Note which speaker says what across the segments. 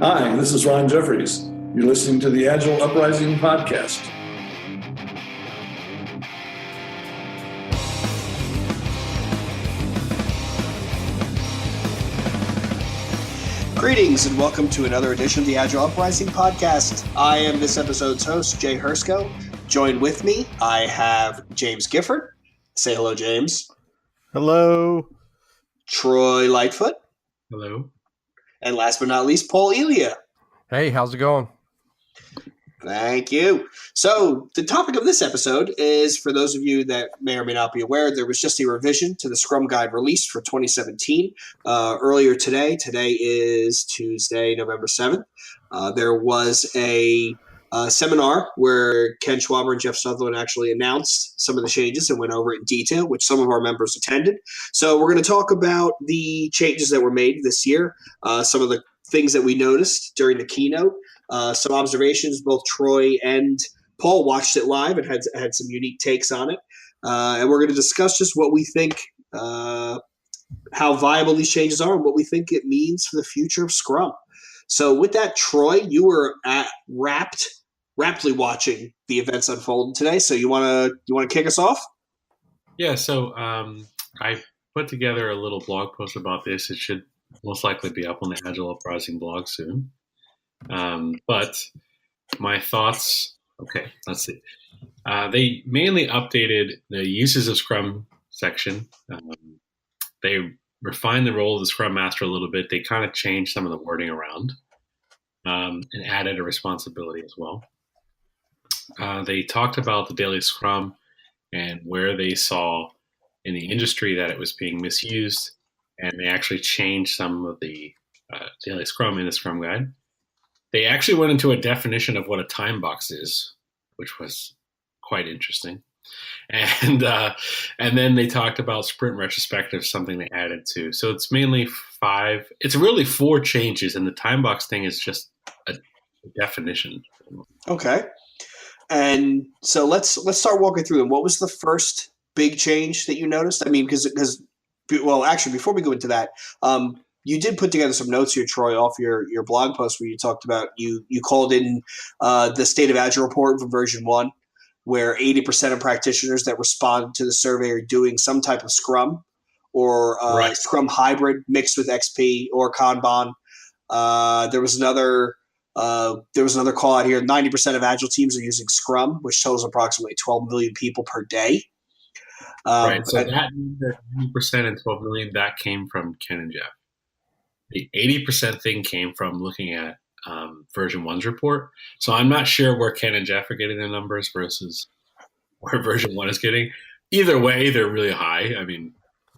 Speaker 1: Hi, this is Ron Jeffries. You're listening to the Agile Uprising podcast.
Speaker 2: Greetings and welcome to another edition of the Agile Uprising podcast. I am this episode's host, Jay Hrcsko. Joined with me, I have James Gifford. Say hello, James.
Speaker 3: Hello.
Speaker 2: Troy Lightfoot.
Speaker 4: Hello.
Speaker 2: And last but not least, Paul Elia.
Speaker 3: Hey, how's it going?
Speaker 2: Thank you. So the topic of this episode is, for those of you that may or may not be aware, there was just a revision to the Scrum Guide released for 2017 earlier today. Today is Tuesday, November 7th. There was a seminar where Ken Schwaber and Jeff Sutherland actually announced some of the changes and went over it in detail, which some of our members attended. So we're going to talk about the changes that were made this year, some of the things that we noticed during the keynote, some observations. Both Troy and Paul watched it live and had some unique takes on it. And we're going to discuss just what we think, how viable these changes are and what we think it means for the future of Scrum. So with that, Troy, you were raptly watching the events unfold today. So you want to kick us off?
Speaker 4: Yeah. So I put together a little blog post about this. It should most likely be up on the Agile Uprising blog soon. But my thoughts. Okay, let's see. They mainly updated the uses of Scrum section. They refined the role of the Scrum Master a little bit. They kind of changed some of the wording around and added a responsibility as well. They talked about the daily Scrum and where they saw in the industry that it was being misused, and they actually changed some of the daily Scrum in the Scrum Guide. They actually went into a definition of what a time box is, which was quite interesting. And then they talked about sprint retrospective, something they added to. So it's mainly it's really 4 changes, and the time box thing is just a definition.
Speaker 2: Okay. And so let's start walking through them. What was the first big change that you noticed? I mean, because actually, before we go into that, you did put together some notes here, Troy, off your blog post where you talked about you called in the State of Agile report from version 1, where 80% of practitioners that respond to the survey are doing some type of Scrum or
Speaker 4: Right.
Speaker 2: Scrum hybrid mixed with XP or Kanban. There was another call out here. 90% of Agile teams are using Scrum, which totals approximately 12 million people per day.
Speaker 4: Right. So that 90% and 12 million, that came from Ken and Jeff. The 80% thing came from looking at version 1's report. So I'm not sure where Ken and Jeff are getting their numbers versus where version 1 is getting. Either way, they're really high. I mean,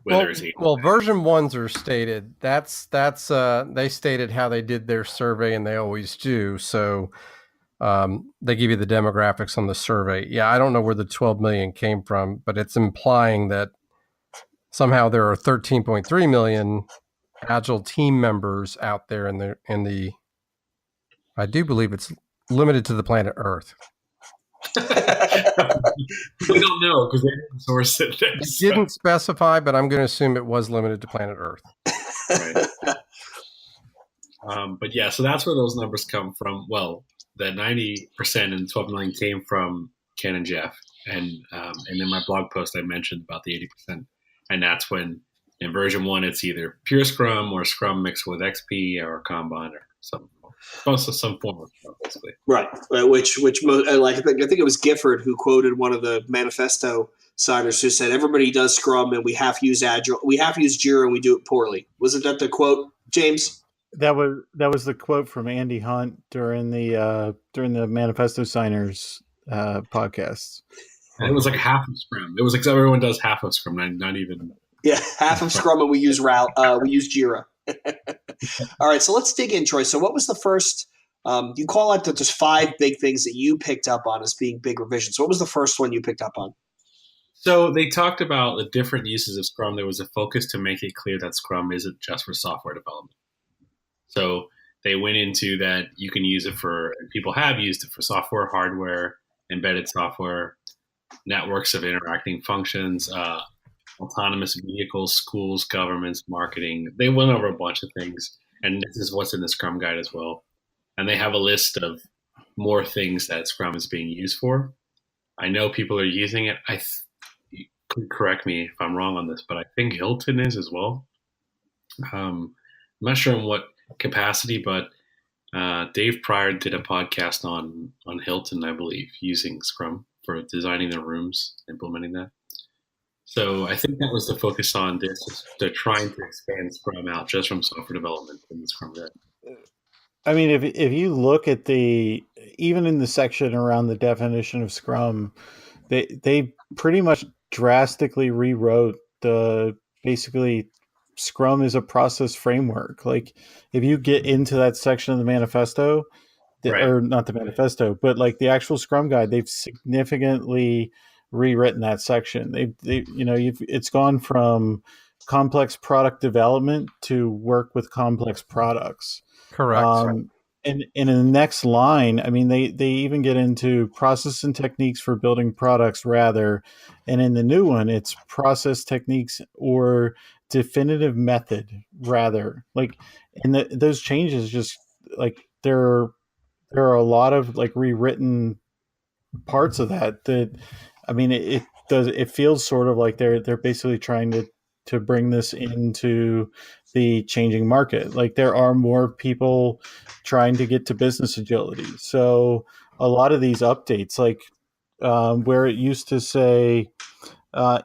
Speaker 3: version 1s are stated. That's they stated how they did their survey, and they always do. So they give you the demographics on the survey. Yeah, I don't know where the 12 million came from, but it's implying that somehow there are 13.3 million Agile team members out there in the I do believe it's limited to the planet Earth.
Speaker 4: We don't know because they didn't source it.
Speaker 3: It didn't specify, but I'm going to assume it was limited to planet Earth.
Speaker 4: Right. But yeah, so that's where those numbers come from. Well, the 90% and 12 million came from Ken and Jeff, and in my blog post I mentioned about the 80%, and that's when in version 1 it's either pure Scrum or Scrum mixed with XP or Kanban or some form of Scrum, basically.
Speaker 2: Right. Which I think it was Gifford who quoted one of the manifesto signers who said everybody does Scrum and we have to use Agile, we have to use Jira, and we do it poorly. Wasn't that the quote, James?
Speaker 3: That was the quote from Andy Hunt during the manifesto signers podcast.
Speaker 4: And it was like half of Scrum. It was like everyone does half of Scrum, not even.
Speaker 2: Yeah, half of Scrum, and we use Jira. All right, so let's dig in, Troy. So what was the first you call out that there's 5 big things that you picked up on as being big revisions. What was the first one you picked up on?
Speaker 4: So they talked about the different uses of Scrum. There was a focus to make it clear that Scrum isn't just for software development. So they went into that you can use it for, and people have used it for software, hardware, embedded software, networks of interacting functions, autonomous vehicles, schools, governments, marketing. They went over a bunch of things, and this is what's in the Scrum Guide as well. and they have a list of more things that Scrum is being used for. I know people are using it. You could correct me if I'm wrong on this, but I think Hilton is as well. I'm not sure in what capacity, but Dave Pryor did a podcast on Hilton, I believe, using Scrum for designing their rooms, implementing that. So I think that was the focus on this. They're trying to expand Scrum out just from software development in the Scrum Guide.
Speaker 5: I mean, if you look at even in the section around the definition of Scrum, they pretty much drastically rewrote basically Scrum is a process framework. Like if you get into that section of the manifesto,
Speaker 4: Right.
Speaker 5: or not the manifesto, but like the actual Scrum Guide, they've significantly rewritten that section. It's gone from complex product development to work with complex products.
Speaker 3: Correct.
Speaker 5: And in the next line, I mean, they even get into process and techniques for building products rather. And in the new one, it's process techniques or definitive method rather. Like, and those changes just like there are a lot of like rewritten parts of that. I mean, it feels sort of like they're basically trying to bring this into the changing market. Like there are more people trying to get to business agility. So a lot of these updates, like where it used to say,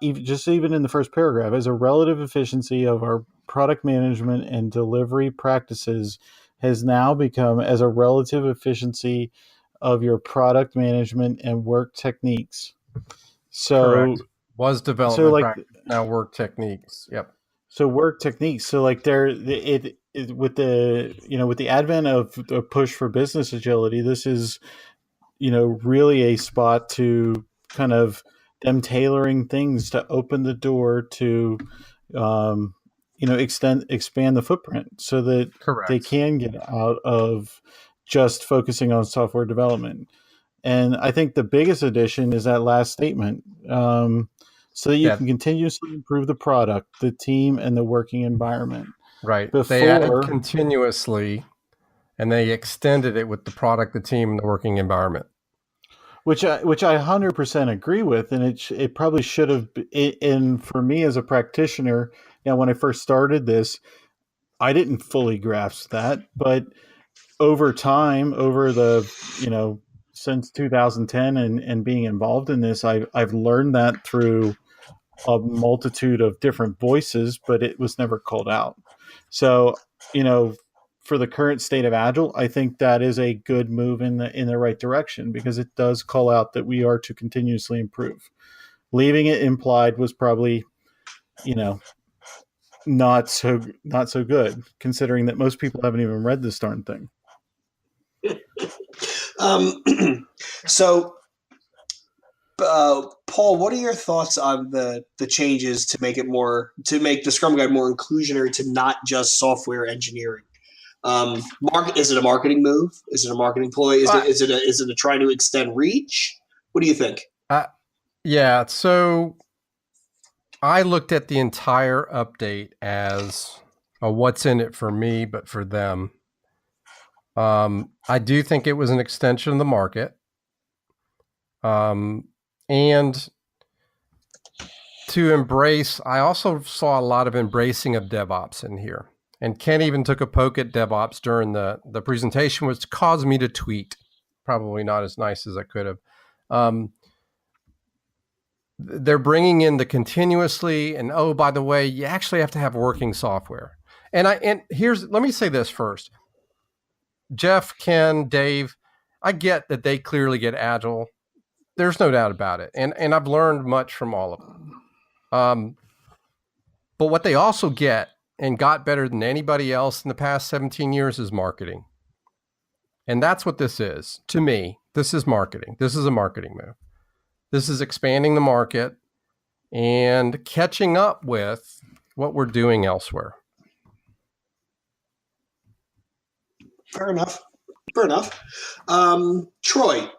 Speaker 5: even in the first paragraph, as a relative efficiency of our product management and delivery practices has now become as a relative efficiency of your product management and work techniques. So
Speaker 3: Correct. Was development
Speaker 5: like
Speaker 3: practice, now work techniques. Yep.
Speaker 5: So work techniques. So like with the advent of the push for business agility, this is, really a spot to kind of them tailoring things to open the door to, expand the footprint so that
Speaker 3: Correct.
Speaker 5: they can get out of just focusing on software development. And I think the biggest addition is that last statement. So that you can continuously improve the product, the team, and the working environment.
Speaker 3: Right. They added continuously, and they extended it with the product, the team, and the working environment.
Speaker 5: Which I 100% agree with, and it probably should have. And for me as a practitioner, when I first started this, I didn't fully grasp that, but over time, since 2010 and being involved in this, I've learned that through a multitude of different voices, but it was never called out. So, for the current state of Agile, I think that is a good move in the right direction because it does call out that we are to continuously improve. Leaving it implied was probably, not so good, considering that most people haven't even read this darn thing.
Speaker 2: So, Paul, what are your thoughts on the changes to make the Scrum Guide more inclusionary to not just software engineering? Is it a marketing move? Is it a marketing ploy? Is it a try to extend reach? What do you think?
Speaker 3: Yeah. So I looked at the entire update as a what's in it for me, but for them. I do think it was an extension of the market. And to embrace, I also saw a lot of embracing of DevOps in here. And Ken even took a poke at DevOps during the presentation, which caused me to tweet. Probably not as nice as I could have. They're bringing in the continuously, and oh, by the way, you actually have to have working software. Let me say this first. Jeff, Ken, Dave, I get that they clearly get Agile. There's no doubt about it. And I've learned much from all of them. But what they also get and got better than anybody else in the past 17 years is marketing. And that's what this is. To me, this is marketing. This is a marketing move. This is expanding the market and catching up with what we're doing elsewhere.
Speaker 2: Fair enough. Troy,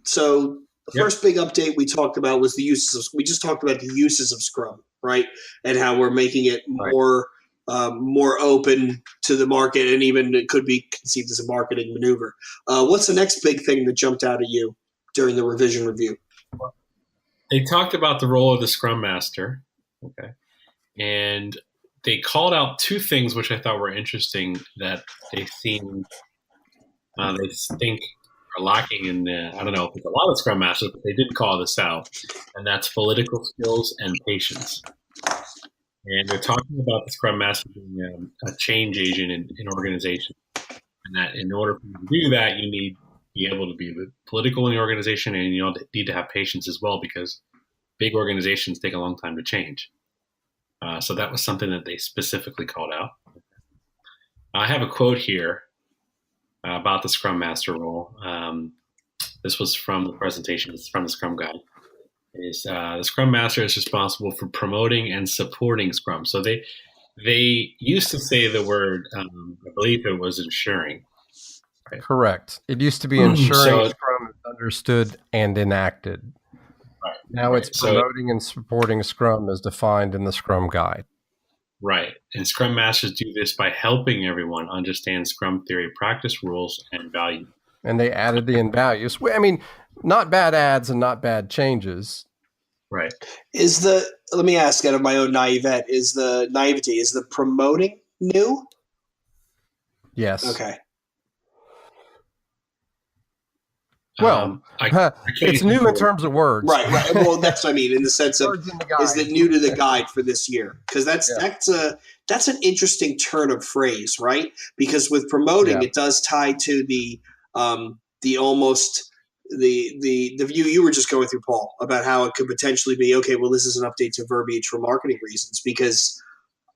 Speaker 2: so the first big update we talked about was we just talked about the uses of Scrum, right? And how we're making it more more open to the market, and even it could be conceived as a marketing maneuver. What's the next big thing that jumped out at you during the revision review?
Speaker 4: They talked about the role of the Scrum Master, okay, and they called out two things which I thought were interesting that they think are lacking in I don't know if it's a lot of Scrum Masters, but they did call this out, and that's political skills and patience. And they're talking about the Scrum Master being a change agent in organizations, and that in order for you to do that, you need to be able to be political in the organization, and you need to have patience as well, because big organizations take a long time to change. So that was something that they specifically called out. I have a quote here about the Scrum Master role. This was from the presentation. It's from the Scrum Guide. The Scrum Master is responsible for promoting and supporting Scrum. So they used to say the word, I believe it was ensuring. Right?
Speaker 3: Correct. It used to be ensuring Scrum is understood and enacted.
Speaker 4: Right.
Speaker 3: Now it's promoting and supporting Scrum as defined in the Scrum Guide.
Speaker 4: Right. And Scrum Masters do this by helping everyone understand Scrum theory, practice rules, and value.
Speaker 3: And they added the in values. I mean, not bad adds and not bad changes.
Speaker 2: Right. Let me ask out of my own naivete, is the promoting new?
Speaker 3: Yes.
Speaker 2: Okay.
Speaker 3: Well, it's new in terms of words.
Speaker 2: Right. Well, that's what I mean, in the sense of, is it new to the guide for this year? Because that's an interesting turn of phrase, right? Because with promoting, it does tie to the view you were just going through, Paul, about how it could potentially be, okay, well, this is an update to verbiage for marketing reasons, because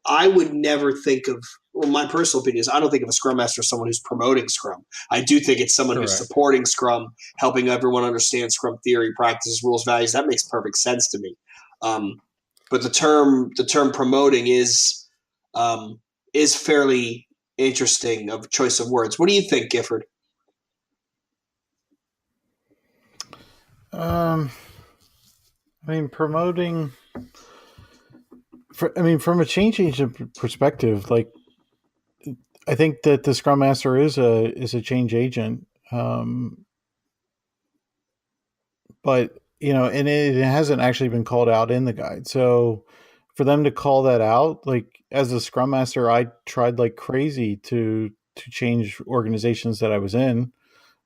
Speaker 2: I would never think of, well, my personal opinion is I don't think of a Scrum Master as someone who's promoting Scrum. I do think it's someone who's supporting Scrum, helping everyone understand Scrum theory, practices, rules, values. That makes perfect sense to me. But the term promoting is fairly interesting of choice of words. What do you think, Gifford?
Speaker 5: I mean, promoting. From a change agent perspective, like, I think that the Scrum Master is a change agent, but and it hasn't actually been called out in the guide. So for them to call that out, like, as a Scrum Master, I tried like crazy to change organizations that I was in,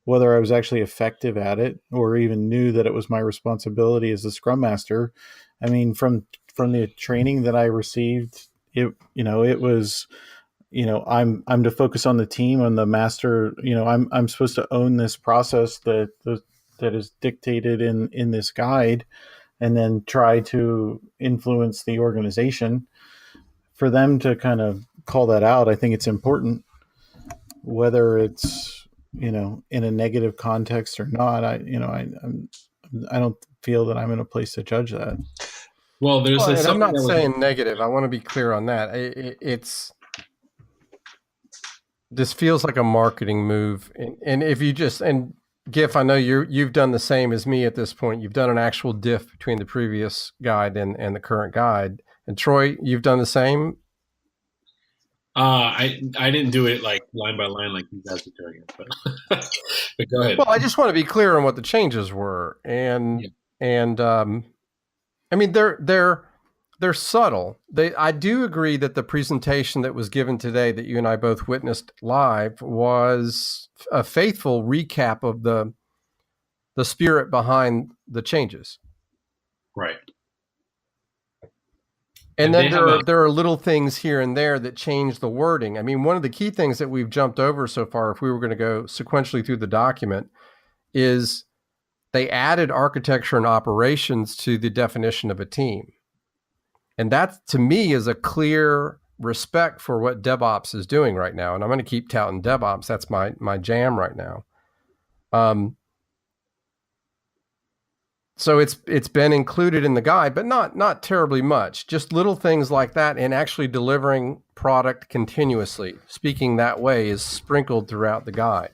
Speaker 5: whether I was actually effective at it or even knew that it was my responsibility as a Scrum Master. I mean, from the training that I received, it was, I'm to focus on the team, on the master. I'm supposed to own this process that is dictated in this guide, and then try to influence the organization. For them to kind of call that out, I think it's important, whether it's in a negative context or not. I don't feel that I'm in a place to judge that.
Speaker 4: Well,
Speaker 3: I'm not saying negative. I want to be clear on that. This feels like a marketing move, and if you and Giff, I know you've done the same as me at this point. You've done an actual diff between the previous guide and the current guide. And Troy, you've done the same.
Speaker 4: I didn't do it like line by line like you guys are doing it, but go ahead.
Speaker 3: Well, I just want to be clear on what the changes were, and I mean, they're subtle. I do agree that the presentation that was given today, that you and I both witnessed live, was a faithful recap of the spirit behind the changes.
Speaker 4: Right.
Speaker 3: And then there are little things here and there that change the wording. I mean, one of the key things that we've jumped over so far, if we were going to go sequentially through the document, is they added architecture and operations to the definition of a team. And that, to me, is a clear respect for what DevOps is doing right now. And I'm going to keep touting DevOps. That's my jam right now. So it's been included in the guide, but not terribly much. Just little things like that, and actually delivering product continuously. Speaking that way is sprinkled throughout the guide.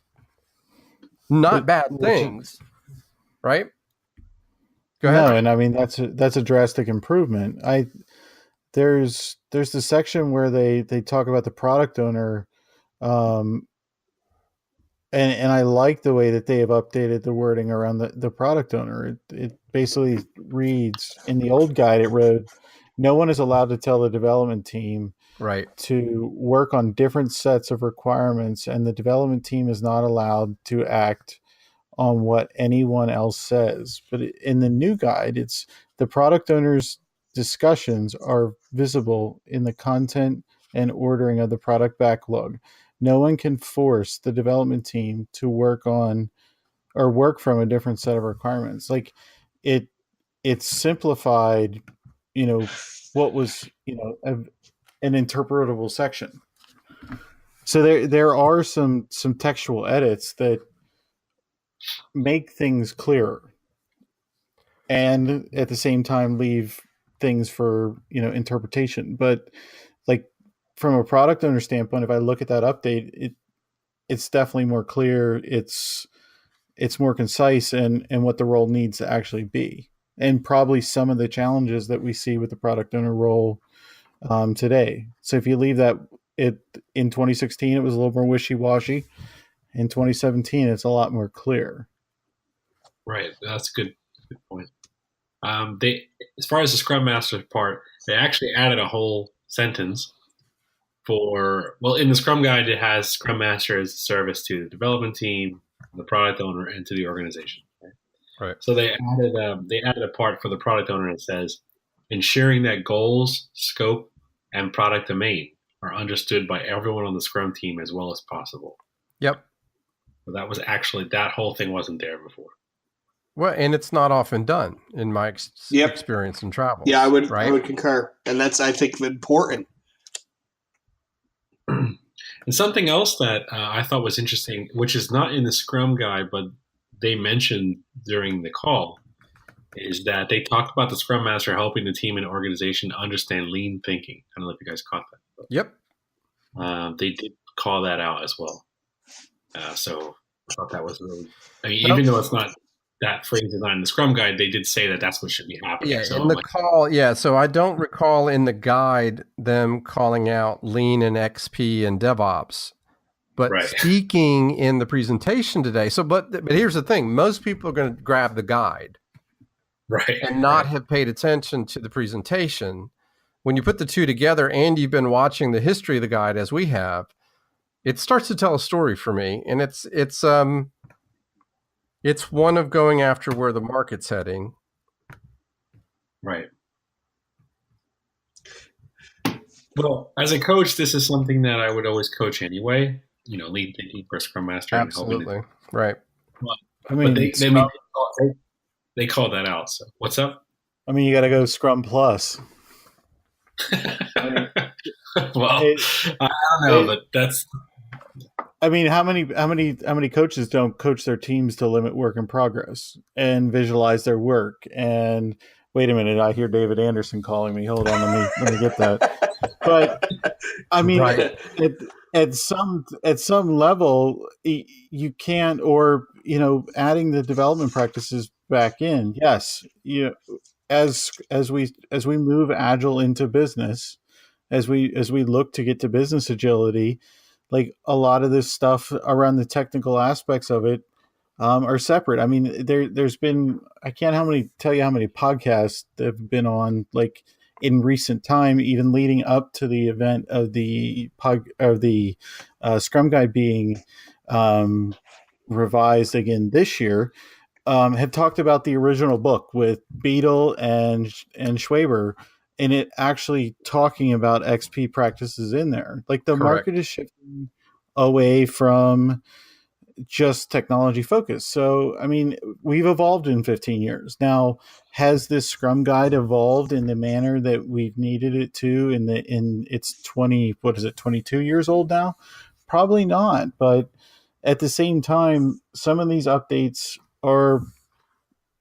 Speaker 3: Not bad things, right? Go ahead.
Speaker 5: No, and I mean that's a drastic improvement. there's the section where they talk about the product owner, and I like the way that they have updated the wording around the product owner. It basically reads, in the old guide it wrote, no one is allowed to tell the development team
Speaker 3: Right.
Speaker 5: to work on different sets of requirements, and the development team is not allowed to act on what anyone else says. But in the new guide, it's the product owner's discussions are visible in the content and ordering of the product backlog. No one can force the development team to work on or work from a different set of requirements. Like it's simplified, what was, an interpretable section. So there are some textual edits that make things clearer, and at the same time leave things for interpretation. But like from a product owner standpoint, if I look at that update, it's definitely more clear. It's more concise and what the role needs to actually be, and probably some of the challenges that we see with the product owner role today. So if you leave that in 2016, it was a little more wishy-washy. In 2017, it's a lot more clear.
Speaker 4: Right. That's a good point. They, as far as the Scrum Master part, they actually added a whole sentence in the Scrum Guide, it has Scrum Master as a service to the development team, the product owner, and to the organization.
Speaker 3: Right.
Speaker 4: So they added a part for the product owner that says, ensuring that goals, scope, and product domain are understood by everyone on the Scrum team as well as possible.
Speaker 3: Yep.
Speaker 4: So that whole thing wasn't there before.
Speaker 3: Well, and it's not often done in my experience in travel.
Speaker 2: Yeah, I would concur, and that's, I think, important.
Speaker 4: And something else that I thought was interesting, which is not in the Scrum Guide, but they mentioned during the call, is that they talked about the Scrum Master helping the team and organization understand lean thinking. I don't know if you guys caught that. But,
Speaker 3: yep.
Speaker 4: They did call that out as well. So I thought that was really, even though it's not, that phrase is not in the Scrum Guide, they did say that that's what should be happening.
Speaker 3: Yeah,
Speaker 4: so
Speaker 3: in the call, so I don't recall in the guide them calling out Lean and XP and DevOps. But speaking in the presentation today, but here's the thing, most people are going to grab the guide and not have paid attention to the presentation. When you put the two together and you've been watching the history of the guide as we have, it starts to tell a story for me. And it's one of going after where the market's heading.
Speaker 4: Right. Well, as a coach, this is something that I would always coach anyway. Lean thinking for Scrum Master.
Speaker 3: Absolutely. Right.
Speaker 4: But they called that out. So what's up?
Speaker 5: You got to go Scrum Plus.
Speaker 4: Well, I don't know, but that's.
Speaker 5: How many coaches don't coach their teams to limit work in progress and visualize their work? And wait a minute, I hear David Anderson calling me. Hold on, let me get that. But at some level, you can't, or adding the development practices back in. Yes, as we move agile into business, as we look to get to business agility, like a lot of this stuff around the technical aspects of it are separate. There's been, I can't tell you how many podcasts have been on, like in recent time, even leading up to the event of the Scrum Guide being revised again this year, have talked about the original book with Beadle and Schwaber, and it actually talking about XP practices in there. Like the market is shifting away from just technology focus. So, we've evolved in 15 years. Now, has this Scrum Guide evolved in the manner that we've needed it to in its 22 years old now? Probably not. But at the same time, some of these updates are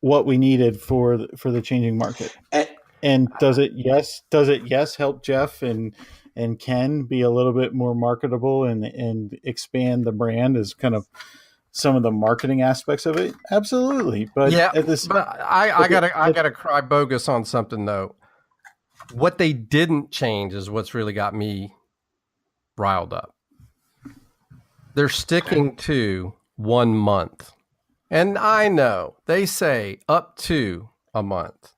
Speaker 5: what we needed for the changing market. And does it help Jeff and Ken be a little bit more marketable and expand the brand as kind of some of the marketing aspects of it? Absolutely. But I gotta cry bogus on something though.
Speaker 3: What they didn't change is what's really got me riled up. They're sticking to 1 month. And I know they say up to a month.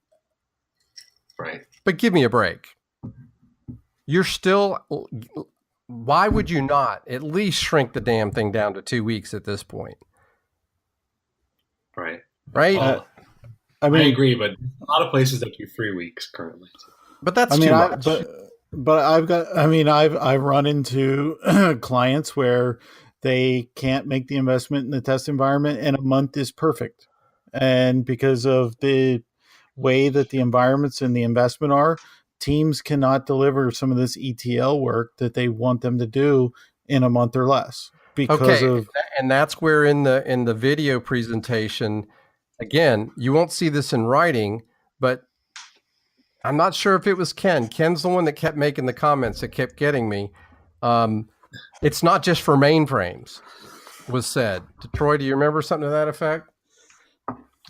Speaker 4: Right.
Speaker 3: But give me a break. You're still, why would you not at least shrink the damn thing down to 2 weeks at this point?
Speaker 4: Right.
Speaker 3: Right?
Speaker 4: Well,
Speaker 5: I mean,
Speaker 4: I agree, but a lot of places that do 3 weeks currently.
Speaker 3: But that's
Speaker 5: I mean,
Speaker 3: too much.
Speaker 5: but I've run into clients where they can't make the investment in the test environment, and a month is perfect. And because of the way that the environments and the investment are, teams cannot deliver some of this ETL work that they want them to do in a month or less because of.
Speaker 3: And that's where in the video presentation, again, you won't see this in writing, but I'm not sure if it was Ken. Ken's the one that kept making the comments that kept getting me. It's not just for mainframes, was said. Troy, do you remember something to that effect?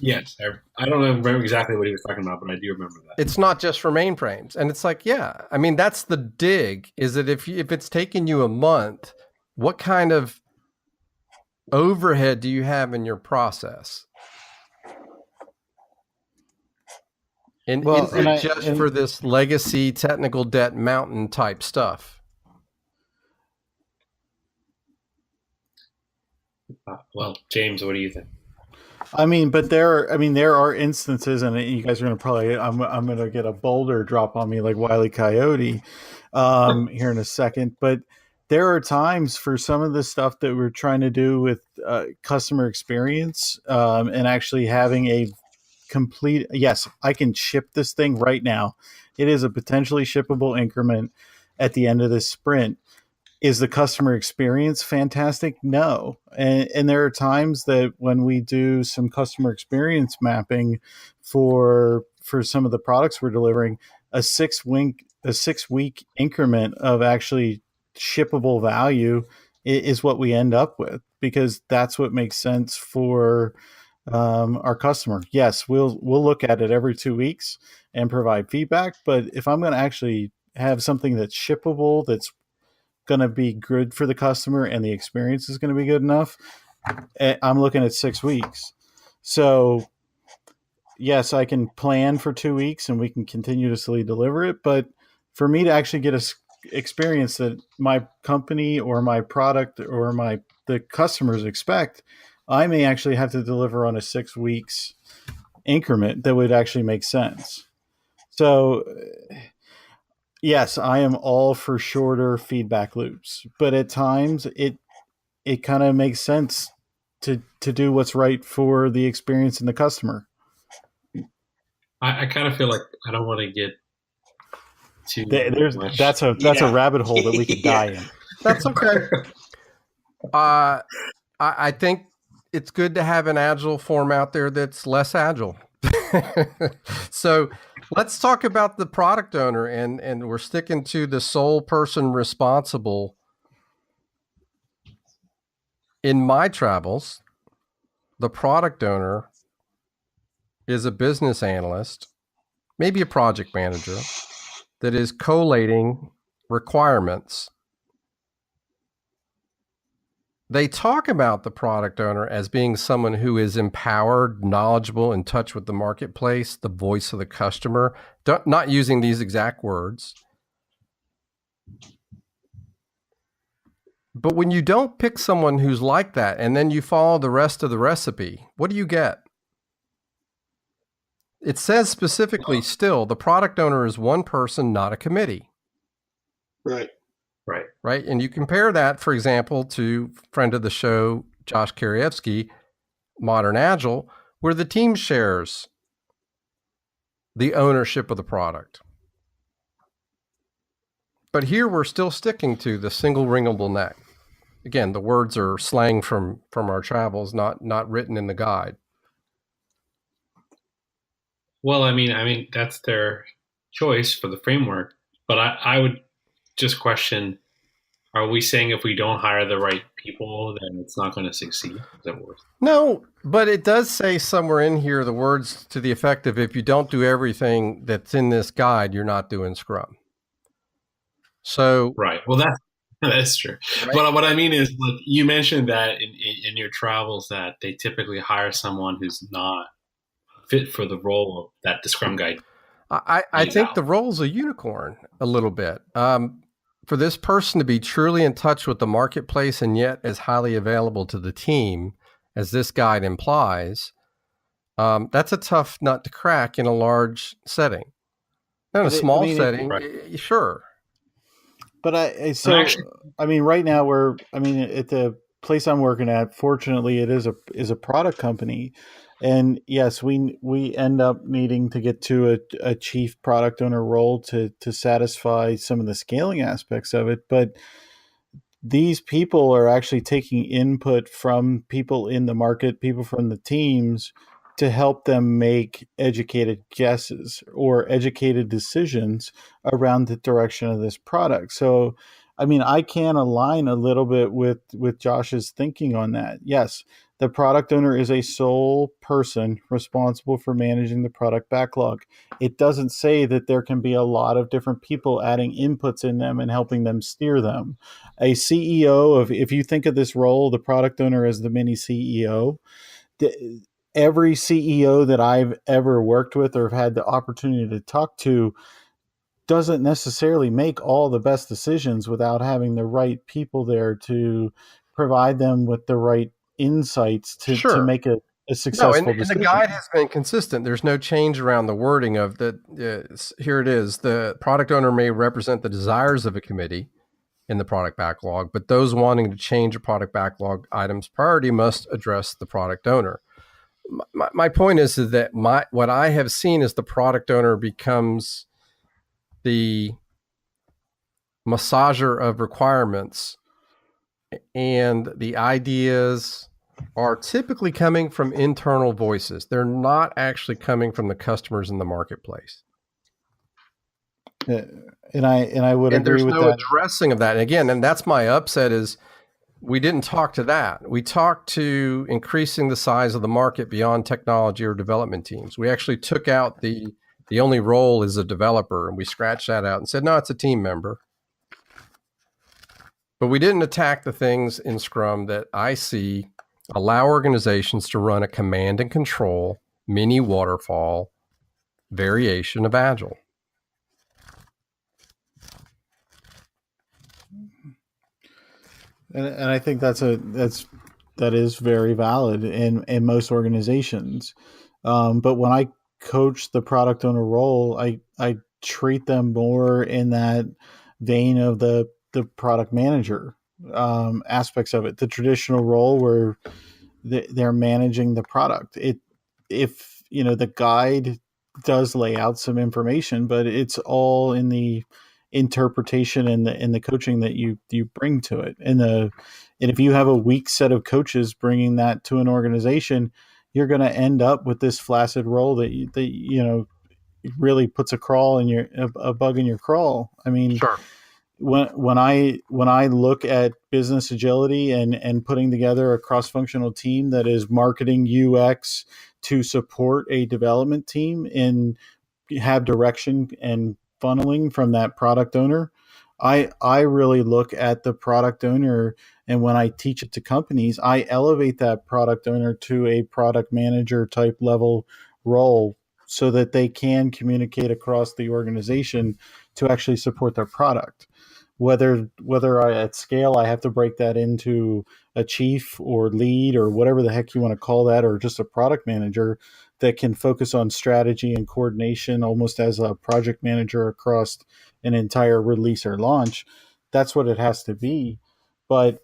Speaker 4: Yes. I don't remember exactly what he was talking about, but I do remember that.
Speaker 3: It's not just for mainframes. And it's like, yeah, I mean, that's the dig, is that if it's taking you a month, what kind of overhead do you have in your process? And is it just for this legacy technical debt mountain type stuff?
Speaker 4: Well, James, what do you think?
Speaker 5: I mean, but there are instances, and you guys are going to probably, I'm going to get a boulder drop on me like Wile E. Coyote here in a second. But there are times for some of the stuff that we're trying to do with customer experience and actually having a complete, yes, I can ship this thing right now. It is a potentially shippable increment at the end of this sprint. Is the customer experience fantastic? No. And there are times that when we do some customer experience mapping for some of the products we're delivering, a 6 week increment of actually shippable value is what we end up with, because that's what makes sense for our customer. Yes, we'll look at it every 2 weeks and provide feedback. But if I'm going to actually have something that's shippable, that's going to be good for the customer, and the experience is going to be good enough, I'm looking at 6 weeks. So yes, I can plan for 2 weeks and we can continuously deliver it. But for me to actually get a experience that my company or my product or the customers expect, I may actually have to deliver on a 6 weeks increment that would actually make sense. So yes, I am all for shorter feedback loops, but at times it kind of makes sense to do what's right for the experience and the customer.
Speaker 4: I kind of feel like I don't want to get too much.
Speaker 5: That's a rabbit hole that we could die in.
Speaker 3: That's okay. I think it's good to have an agile form out there that's less agile. So let's talk about the product owner, and we're sticking to the sole person responsible. In my travels, the product owner is a business analyst, maybe a project manager, that is collating requirements. They talk about the product owner as being someone who is empowered, knowledgeable, in touch with the marketplace, the voice of the customer, not using these exact words. But when you don't pick someone who's like that and then you follow the rest of the recipe, what do you get? It says specifically still, the product owner is one person, not a committee.
Speaker 2: Right.
Speaker 3: Right. And you compare that, for example, to friend of the show, Josh Karievsky, Modern Agile, where the team shares the ownership of the product. But here we're still sticking to the single wringable neck. Again, the words are slang from our travels, not written in the guide.
Speaker 4: Well, I mean that's their choice for the framework, but I would just question: are we saying if we don't hire the right people, then it's not going to succeed? Is that worse?
Speaker 3: No, but it does say somewhere in here the words to the effect of, if you don't do everything that's in this guide, you're not doing Scrum. So,
Speaker 4: Right. Well, that's true.
Speaker 3: right?
Speaker 4: But what I mean is, like, you mentioned that in your travels that they typically hire someone who's not fit for the role that the Scrum Guide.
Speaker 3: I think the role's a unicorn a little bit. For this person to be truly in touch with the marketplace and yet as highly available to the team as this guide implies, that's a tough nut to crack in a large setting. In a small setting, sure.
Speaker 5: But right now at the place I'm working at, fortunately, it is a product company, and yes, we end up needing to get to a chief product owner role to satisfy some of the scaling aspects of it. But these people are actually taking input from people in the market, people from the teams, to help them make educated guesses or educated decisions around the direction of this product. So, I can align a little bit with Josh's thinking on that. Yes, the product owner is a sole person responsible for managing the product backlog. It doesn't say that there can be a lot of different people adding inputs in them and helping them steer them. A CEO, if you think of this role, the product owner as the mini CEO, every CEO that I've ever worked with or have had the opportunity to talk to doesn't necessarily make all the best decisions without having the right people there to provide them with the right insights to make a successful decision.
Speaker 3: And the guide has been consistent. There's no change around the wording of that. Here it is. The product owner may represent the desires of a committee in the product backlog, but those wanting to change a product backlog item's priority must address the product owner. My point is that what I have seen is the product owner becomes the massager of requirements, and the ideas are typically coming from internal voices. They're not actually coming from the customers in the marketplace.
Speaker 5: And I would agree with that.
Speaker 3: There's no addressing of that. And again, and that's my upset is we didn't talk to that. We talked to increasing the size of the market beyond technology or development teams. We actually took out the only role is a developer, and we scratched that out and said, no, it's a team member. But we didn't attack the things in Scrum that I see allow organizations to run a command and control mini waterfall variation of Agile.
Speaker 5: And I think that is very valid in most organizations. But when I coach the product owner role, I treat them more in that vein of the product manager aspects of it, the traditional role where they're managing the product. If the guide does lay out some information, but it's all in the interpretation and the coaching that you bring to it. And if you have a weak set of coaches bringing that to an organization, you're going to end up with this flaccid role that really puts a bug in your crawl.
Speaker 3: Sure.
Speaker 5: When I look at business agility and putting together a cross-functional team that is marketing UX to support a development team and have direction and funneling from that product owner, I really look at the product owner, and when I teach it to companies, I elevate that product owner to a product manager type level role so that they can communicate across the organization to actually support their product. Whether at scale I have to break that into a chief or lead or whatever the heck you want to call that, or just a product manager that can focus on strategy and coordination almost as a project manager across an entire release or launch, that's what it has to be. But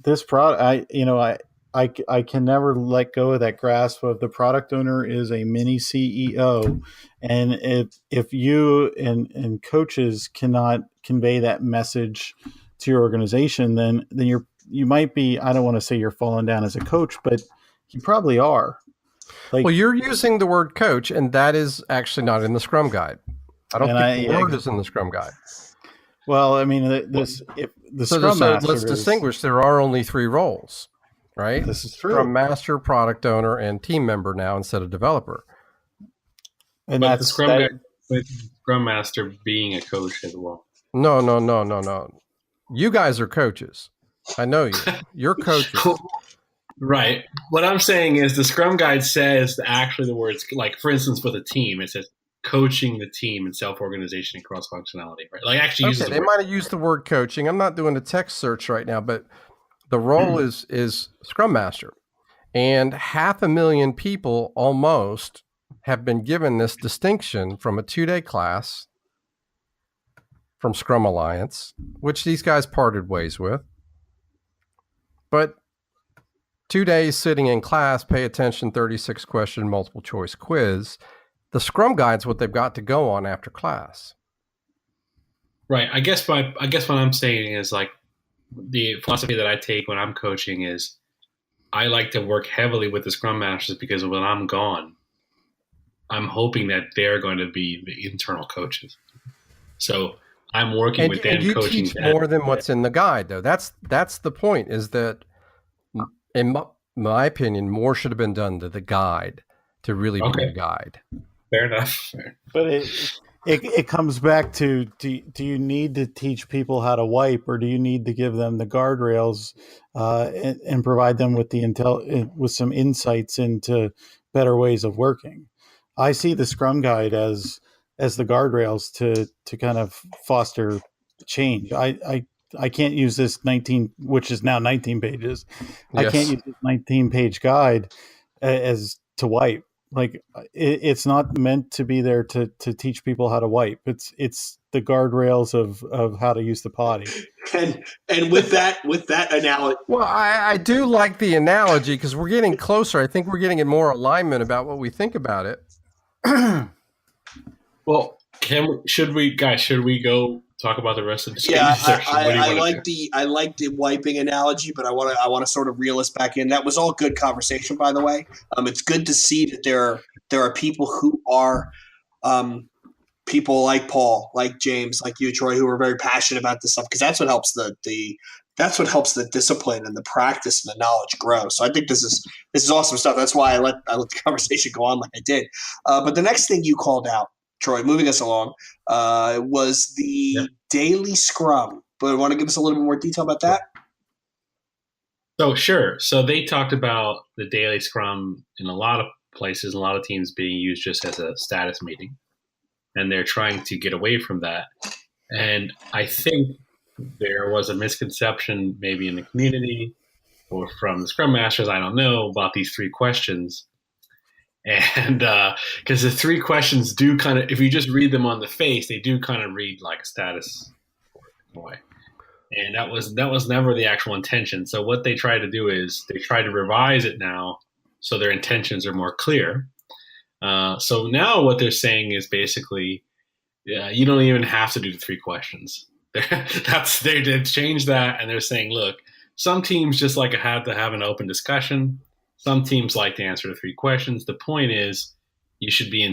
Speaker 5: this product, I can never let go of that grasp of the product owner is a mini CEO. And if you and coaches cannot convey that message to your organization, then you might be, I don't want to say you're falling down as a coach, but you probably are.
Speaker 3: Well, you're using the word coach, and that is actually not in the Scrum Guide. I don't think the word is in the Scrum Guide.
Speaker 5: Well, I mean, if the Scrum Master
Speaker 3: let's distinguish. There are only 3 roles, right?
Speaker 5: This is true.
Speaker 3: Scrum Master, Product Owner, and Team Member now instead of Developer.
Speaker 5: And
Speaker 4: but
Speaker 5: that's
Speaker 4: the Scrum Guide, with Scrum Master being a coach as well.
Speaker 3: No. You guys are coaches. I know you. You're coaches.
Speaker 4: Right. What I'm saying is the Scrum Guide says actually the words, like, for instance, with a team, it says coaching the team in self-organization and cross-functionality, right? Like, actually uses
Speaker 3: they might have used the word coaching. I'm not doing a text search right now, but the role is Scrum Master. And 500,000 people almost have been given this distinction from a 2-day class from Scrum Alliance, which these guys parted ways with. But 2 days sitting in class, pay attention, 36 question, multiple choice quiz. The Scrum Guide's what they've got to go on after class.
Speaker 4: Right. I guess what I'm saying is, like, the philosophy that I take when I'm coaching is I like to work heavily with the Scrum Masters because when I'm gone, I'm hoping that they're going to be the internal coaches. So I'm working with them, coaching
Speaker 3: teach
Speaker 4: them.
Speaker 3: more than what's in the guide, though. That's the point, is that, in my opinion, more should have been done to the guide to really be a guide.
Speaker 4: Fair enough.
Speaker 5: But it comes back to, do you need to teach people how to wipe, or do you need to give them the guardrails and provide them with with some insights into better ways of working? I see the Scrum Guide as the guardrails to kind of foster change. I can't use this 19, which is now 19 pages. Yes. I can't use this 19-page guide as to wipe. Like, it's not meant to be there to teach people how to wipe. It's the guardrails of how to use the potty.
Speaker 2: And with that analogy.
Speaker 3: Well, I do like the analogy because we're getting closer. I think we're getting in more alignment about what we think about it.
Speaker 4: Well, should we go talk about the rest of the
Speaker 2: section? Yeah, I like the wiping analogy, but I want to sort of reel us back in. That was all good conversation, by the way. It's good to see that there are people who are people like Paul, like James, like you, Troy, who are very passionate about this stuff, because that's what helps the discipline and the practice and the knowledge grow. So I think this is awesome stuff. That's why I let the conversation go on like I did. But the next thing you called out, Troy, moving us along, was the daily Scrum. But want to give us a little bit more detail about that?
Speaker 4: So sure. So they talked about the daily Scrum in a lot of places, a lot of teams being used just as a status meeting. And they're trying to get away from that. And I think there was a misconception maybe in the community or from the Scrum Masters, I don't know, about these 3 questions. And because the 3 questions do kind of, if you just read them on the face, they do kind of read like a status boy. And that was never the actual intention. So what they try to do is they try to revise it now so their intentions are more clear. So now what they're saying is basically, you don't even have to do the 3 questions. They've changed that, and they're saying, look, some teams just like to have an open discussion. Some teams like to answer the 3 questions. The point is, you should be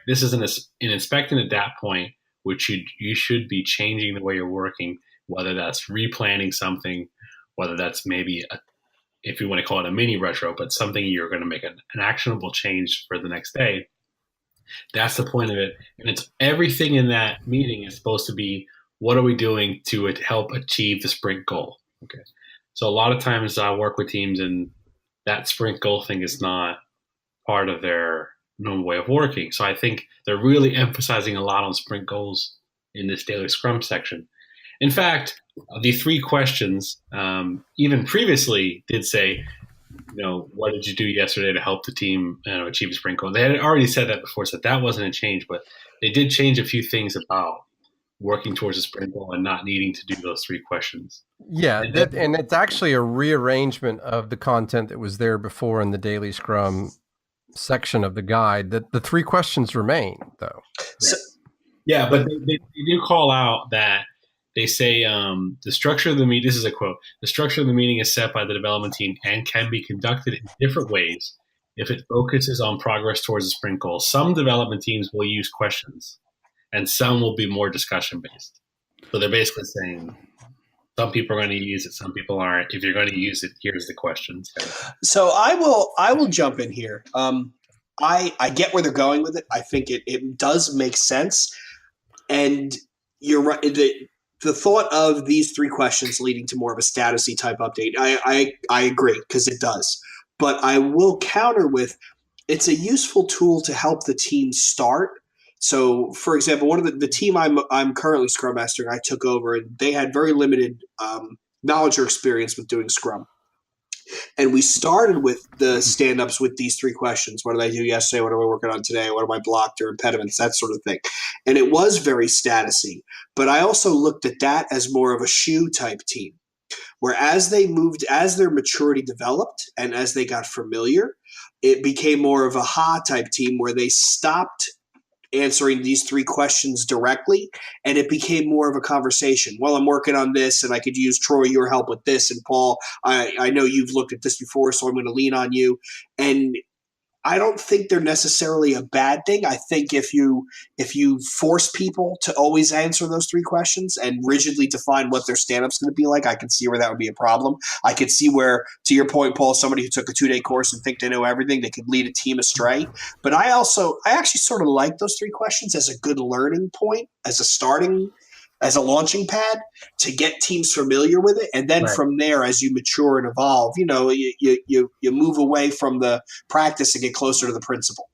Speaker 4: This is an inspect and adapt point, which you should be changing the way you're working, whether that's replanning something, whether that's maybe if you want to call it a mini retro, but something you're going to make an actionable change for the next day. That's the point of it. And it's everything in that meeting is supposed to be, what are we doing to help achieve the sprint goal? Okay. So a lot of times I work with teams and that sprint goal thing is not part of their normal way of working. So I think they're really emphasizing a lot on sprint goals in this daily Scrum section. In fact, the 3 questions, even previously did say, what did you do yesterday to help the team achieve a sprint goal? They had already said that before, so that wasn't a change, but they did change a few things about working towards a sprint goal and not needing to do those 3 questions.
Speaker 3: Yeah, and it's actually a rearrangement of the content that was there before in the daily Scrum section of the guide. That the 3 questions remain, though.
Speaker 4: Yeah, but they do call out that they say the structure of the meeting, this is a quote, the structure of the meeting is set by the development team and can be conducted in different ways if it focuses on progress towards a sprint goal. Some development teams will use questions and some will be more discussion-based. So they're basically saying some people are going to use it, some people aren't. If you're going to use it, here's the questions.
Speaker 2: So I will jump in here. I get where they're going with it. I think it does make sense, and you're right. The thought of these 3 questions leading to more of a statusy type update, I agree, because it does. But I will counter with, it's a useful tool to help the team start. So, for example, one of the team I'm currently Scrum Master, I took over, and they had very limited knowledge or experience with doing Scrum. And we started with the stand-ups with these 3 questions. What did I do yesterday? What am I working on today? What am I blocked or impediments? That sort of thing. And it was very statusy. But I also looked at that as more of a shoe type team, where as they moved, as their maturity developed and as they got familiar, it became more of a ha type team where they stopped answering these 3 questions directly, and it became more of a conversation. Well, I'm working on this, and I could use Troy, your help with this, and Paul, I know you've looked at this before, so I'm going to lean on you. And I don't think they're necessarily a bad thing. I think if you force people to always answer those 3 questions and rigidly define what their stand-up's going to be like, I can see where that would be a problem. I could see where, to your point, Paul, somebody who took a 2-day course and think they know everything, they could lead a team astray. But I actually sort of like those 3 questions as a good learning point, as a launching pad to get teams familiar with it. And then from there, as you mature and evolve, you move away from the practice and get closer to the principle.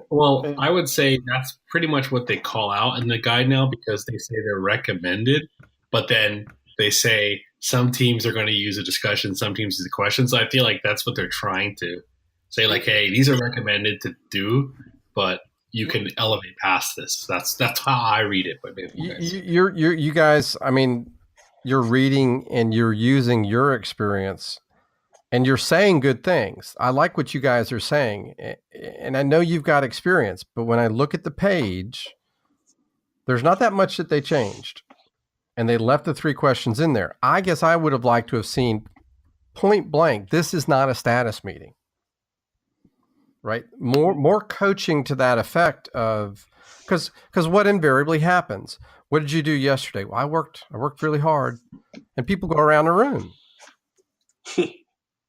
Speaker 4: Well, I would say that's pretty much what they call out in the guide now, because they say they're recommended, but then they say some teams are going to use a discussion, some teams use a question. So I feel like that's what they're trying to say, like, hey, these are recommended to do, but you can elevate past this. That's how I read it. But maybe
Speaker 3: you guys, I mean, you're reading and you're using your experience, and you're saying good things. I like what you guys are saying, and I know you've got experience. But when I look at the page, there's not that much that they changed, and they left the 3 questions in there. I guess I would have liked to have seen point blank, this is not a status meeting. Right? More coaching to that effect of, because what invariably happens? What did you do yesterday? Well, I worked really hard, and people go around the room.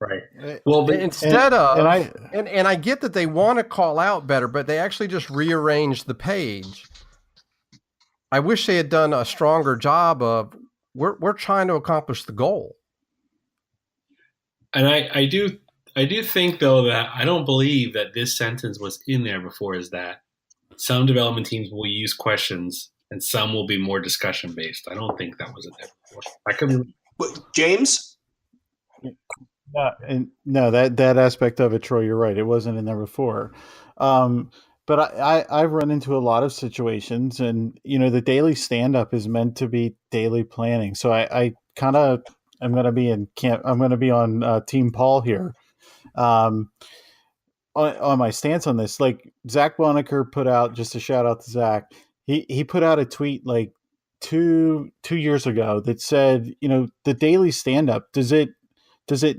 Speaker 4: Right. Well,
Speaker 3: I get that they want to call out better, but they actually just rearranged the page. I wish they had done a stronger job of, we're trying to accomplish the goal.
Speaker 4: And I do think, though, that I don't believe that this sentence was in there before, is that some development teams will use questions and some will be more discussion based. I don't think that was in there before. I could be.
Speaker 2: James?
Speaker 5: No, that aspect of it, Troy, you're right. It wasn't in there before. But I've run into a lot of situations, and, the daily stand-up is meant to be daily planning. So I kind of, I'm going to be on Team Paul here. On my stance on this, like Zach Bonaker put out, just a shout out to Zach, he put out a tweet like two years ago that said, the daily stand up, does it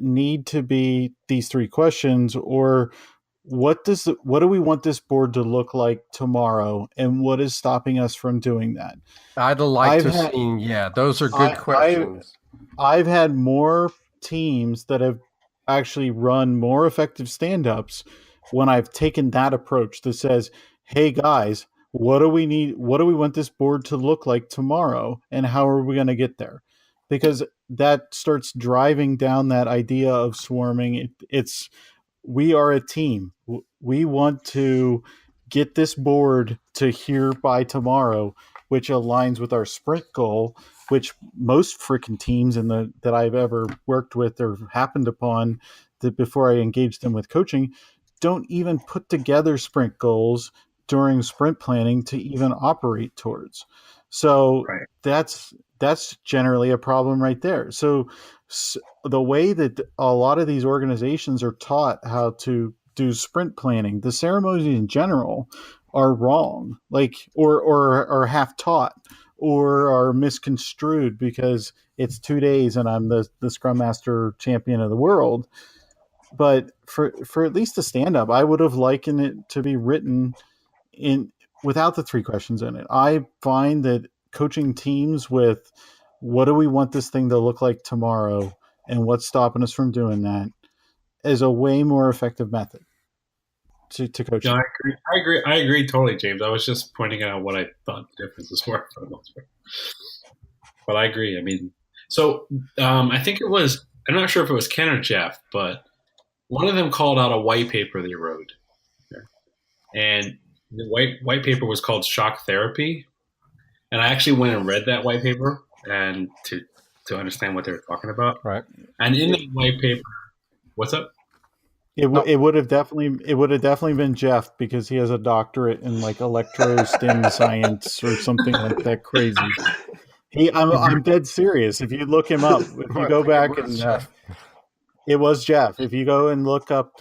Speaker 5: need to be these 3 questions, or what do we want this board to look like tomorrow, and what is stopping us from doing that?
Speaker 3: I'd like to see, those are good questions.
Speaker 5: I've had more teams that have actually run more effective stand-ups when I've taken that approach that says, hey guys, what do we need? What do we want this board to look like tomorrow? And how are we going to get there? Because that starts driving down that idea of swarming. We are a team. We want to get this board to here by tomorrow, which aligns with our sprint goal, which most freaking teams that I've ever worked with or happened upon that before I engaged them with coaching don't even put together sprint goals during sprint planning to even operate towards. So that's generally a problem right there. So the way that a lot of these organizations are taught how to do sprint planning, the ceremonies in general are wrong, or half taught, or are misconstrued because it's 2 days and I'm the Scrum Master champion of the world. But for at least a stand-up, I would have likened it to be written without the 3 questions in it. I find that coaching teams with what do we want this thing to look like tomorrow and what's stopping us from doing that is a way more effective method to coach.
Speaker 4: No, I agree totally, James. I was just pointing out what I thought the differences were for the most part. But I agree. I mean, so I think it was, I'm not sure if it was Ken or Jeff, but one of them called out a white paper they wrote. And the white paper was called Shock Therapy. And I actually went and read that white paper and to understand what they were talking about.
Speaker 3: Right.
Speaker 4: And in that white paper, what's up?
Speaker 5: It would have definitely been Jeff because he has a doctorate in like electrostim science or something like that crazy. I'm dead serious. If you look him up, if you go back and it was Jeff. If you go and look up,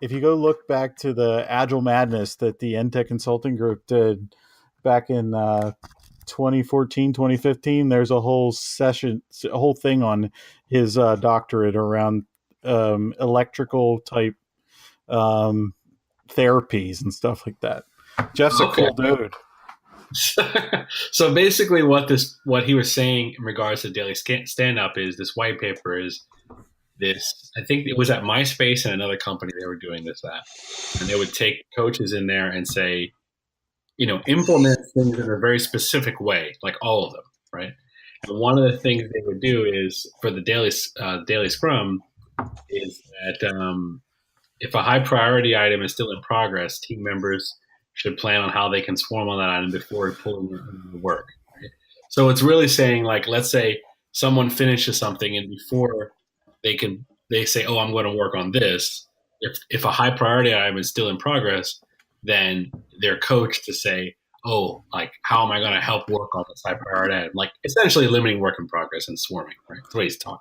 Speaker 5: if you go look back to the Agile Madness that the NTech Consulting Group did back in 2014, 2015, there's a whole thing on his doctorate around electrical type therapies and stuff like that. Jeff's a cool dude.
Speaker 4: So basically what he was saying in regards to daily stand-up is this white paper is this, I think it was at MySpace and another company they were doing this at. And they would take coaches in there and say, implement things in a very specific way, like all of them, right? And one of the things they would do is for the daily Scrum is that if a high priority item is still in progress, team members should plan on how they can swarm on that item before pulling it into the work. Right? So it's really saying, like, let's say someone finishes something and before they say, oh, I'm going to work on this. If a high priority item is still in progress, then they're coached to say, oh, like, how am I going to help work on this high priority item? Like, essentially limiting work in progress and swarming, right? That's what he's talking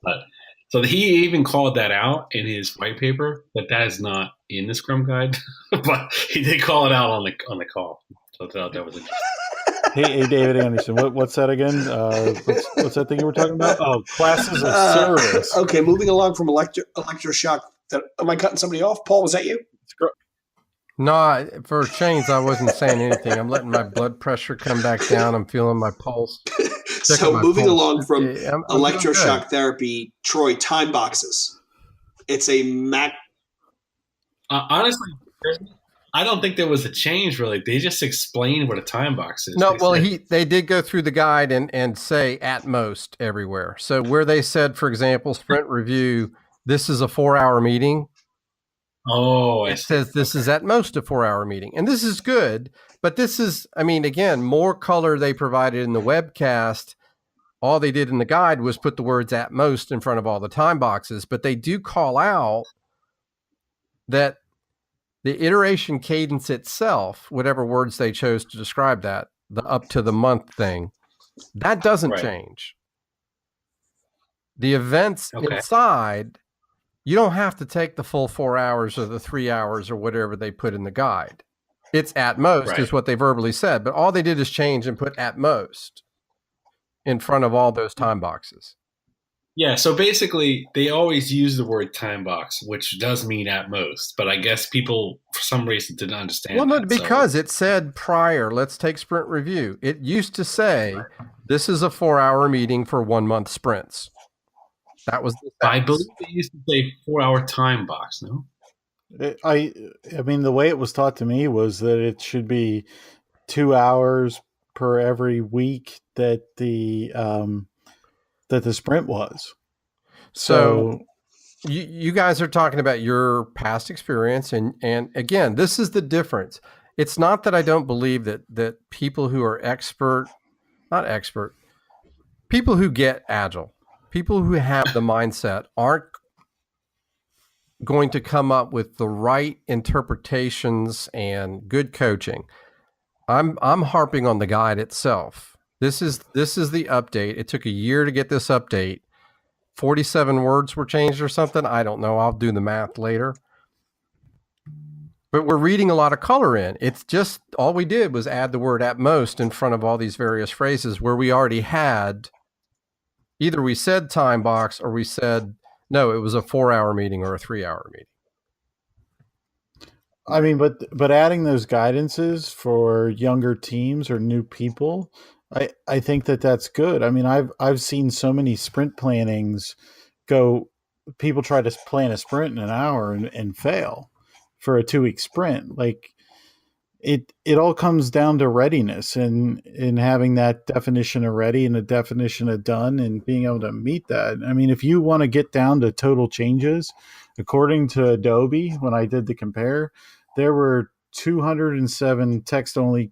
Speaker 4: about. So he even called that out in his white paper, but that is not in the Scrum Guide. But he did call it out on the call. So I thought that was interesting.
Speaker 5: Hey, David Anderson, what's that again? What's that thing you were talking about? Oh, classes of service.
Speaker 2: Okay, moving along from electroshock. Am I cutting somebody off? Paul, was that you?
Speaker 3: No, for change, I wasn't saying anything. I'm letting my blood pressure come back down. I'm feeling my pulse.
Speaker 2: So moving along from electroshock therapy, Troy, time boxes. It's a
Speaker 4: honestly, I don't think there was a change really. They just explained what a time box is.
Speaker 3: No, they did go through the guide and say at most everywhere. So where they said, for example, sprint review, this is a 4-hour meeting.
Speaker 4: Oh,
Speaker 3: it says this is at most a 4-hour meeting. And this is good, but this is, I mean, again, more color they provided in the webcast. All they did in the guide was put the words at most in front of all the time boxes, but they do call out that the iteration cadence itself, whatever words they chose to describe that, the up to the month thing, that doesn't change. The events inside, you don't have to take the full 4 hours or the 3 hours or whatever they put in the guide. It's at most is what they verbally said, but all they did is change and put at most in front of all those time boxes.
Speaker 4: Yeah, so basically they always use the word time box, which does mean at most, but I guess people for some reason didn't understand.
Speaker 3: Well, no, because it said prior, let's take sprint review. It used to say, this is a 4-hour meeting for 1 month sprints. That was
Speaker 4: I believe they used to say 4-hour time box, no?
Speaker 5: I mean, the way it was taught to me was that it should be 2 hours per every week that the sprint was.
Speaker 3: So you guys are talking about your past experience, and again, this is the difference. It's not that I don't believe that people who are people who get Agile, people who have the mindset aren't going to come up with the right interpretations and good coaching. I'm harping on the guide itself. This is the update. It took a year to get this update. 47 words were changed or something. I don't know. I'll do the math later. But we're reading a lot of color in. It's just all we did was add the word at most in front of all these various phrases where we already had either we said time box or we said, no, it was a 4-hour meeting or a 3-hour meeting.
Speaker 5: I mean, but adding those guidances for younger teams or new people, I think that's good. I mean, I've seen so many sprint plannings go. People try to plan a sprint in an hour and fail for a 2 week sprint. Like it all comes down to readiness and in having that definition of ready and a definition of done and being able to meet that. I mean, if you want to get down to total changes, according to Adobe, when I did the compare, there were 207 text only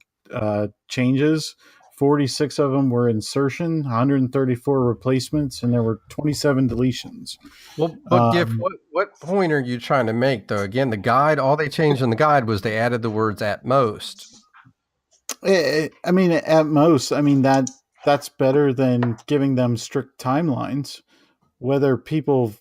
Speaker 5: changes. 46 of them were insertion, 134 replacements, and there were 27 deletions.
Speaker 3: Well, but Giff, what point are you trying to make, though? Again, the guide, all they changed in the guide was they added the words "at most."
Speaker 5: I mean, at most, I mean that's better than giving them strict timelines. Whether people,